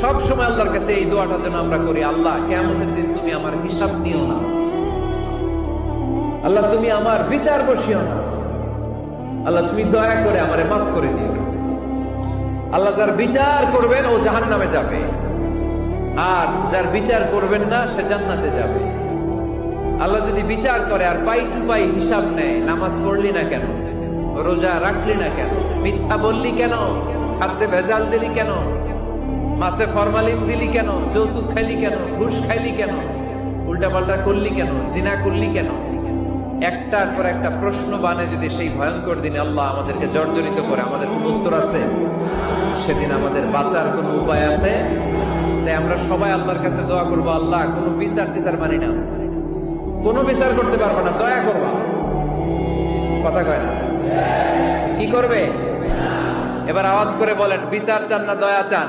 সব সময় আল্লাহর কাছে এই দোয়াটা যেন আমরা করি, আল্লাহ কিয়ামতের দিন তুমি আমার হিসাব নিও না, আল্লাহ তুমি আমার বিচার বসিও না, আল্লাহ তুমি দয়া করে আমারে মাফ করে দিও। আল্লাহ যার বিচার করবেন ও জাহান্নামে যাবে, আর যার বিচার করবেন না সে জান্নাতে যাবে। আল্লাহ যদি বিচার করে আর পাই টু পাই হিসাব নেয়, নামাজ পড়লি না কেন, রোজা রাখলি না কেন, মিথ্যা বললি কেন, খাদ্যে ভেজাল দিলি কেন, মাছে ফরমালিন দিলি কেন, যৌতুক খাইলি কেন, ঘুষ খাইলি কেন, উল্টাপাল্টা করলি কেন, জিনা করলি কেন, একটার পর একটা প্রশ্ন বানে যদি সেই ভয়ঙ্কর দিনে আল্লাহ আমাদেরকে জর্জরিত করে, আমাদের কোনো উত্তর আছে? সেদিন আমাদের বাঁচার কোনো উপায় আছে? তাই আমরা সবাই আল্লাহর কাছে দোয়া করবো, আল্লাহ কোনো বিচার টিচার মানি না, কোনো বিচার করতে পারবো না, দয়া করবা। কথা কয় না? কি করবে? এবার আওয়াজ করে বলেন, বিচার চান না দয়া চান?